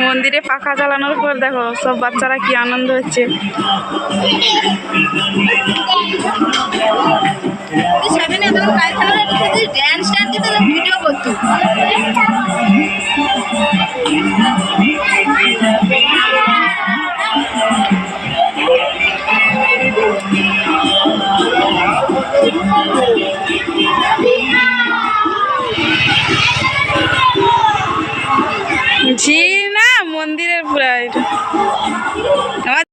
মন্দিরে পাখা চালানোর পর দেখো সব বাচ্চারা কি আনন্দ হচ্ছে। ভিডিও করতো ঝি না মন্দিরের পুরা এটা আমার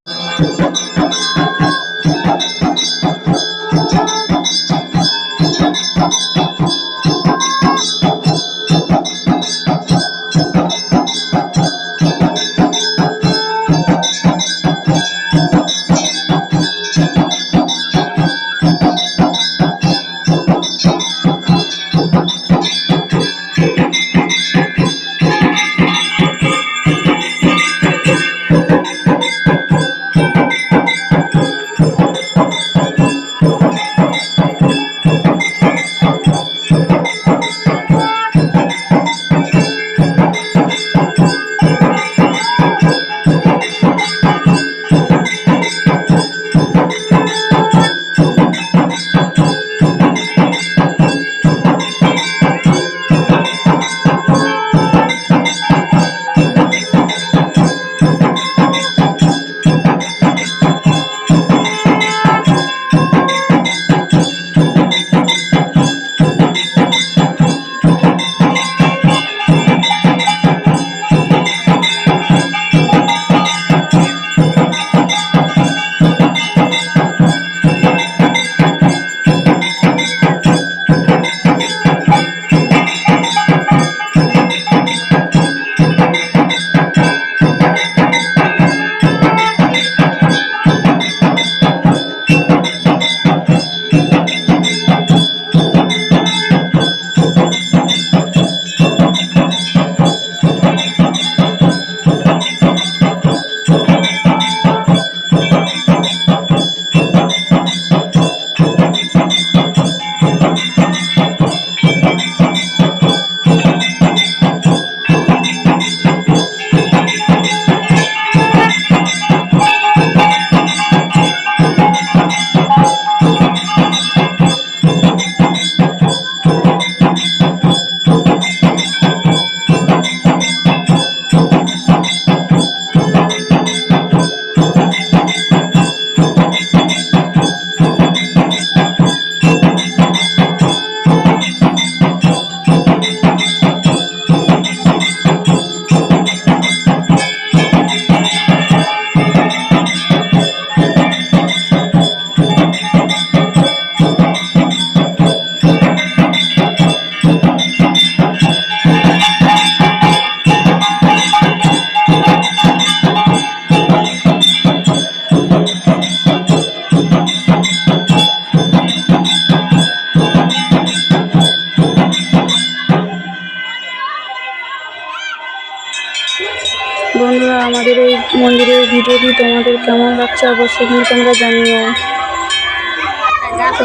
বন্ধুরা আমাদের এই মন্দিরের ভিডিওটি তোমাদের কেমন লাগছে অবশ্যই কিন্তু তোমরা জানিও।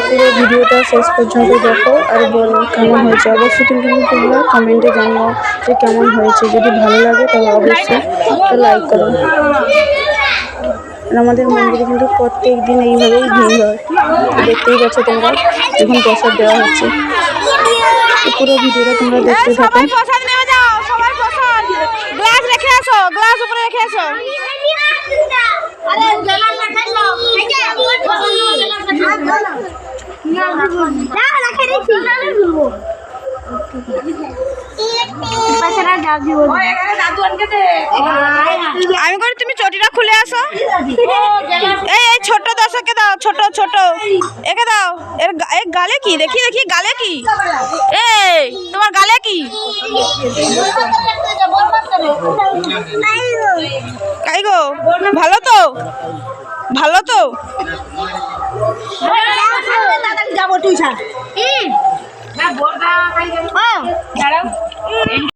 পুরো ভিডিওটা শেষ পর্যন্ত দেখো আর বলো কেমন হয়েছে, অবশ্যই কিন্তু তোমরা কমেন্টে জানিও যে কেমন হয়েছে। যদি ভালো লাগে তাহলে অবশ্যই লাইক করো। আর আমাদের মন্দিরে কিন্তু প্রত্যেক দিন এইভাবেই ভিড় হয়, দেখতেই পাচ্ছ তোমরা যখন প্রসাদ দেওয়া হচ্ছে। পুরো ভিডিওটা তোমরা দেখতে থাকো। গ্লাস রেখে আসো, গ্লাস উপরে রেখে আসো। আরে গ্লাস রেখে আসো। না রেখে দিছি। আমি করে তুমি চটিটা খুলে আসো। এই ছোট দর্শককে দাও, ছোট ছোট একে দাও। এর গালে কি দেখি দেখি, গালে কি? এই তোমার গালে কি? কাই গো, ভালো তো? ভালো তো? যাবো টিউশন।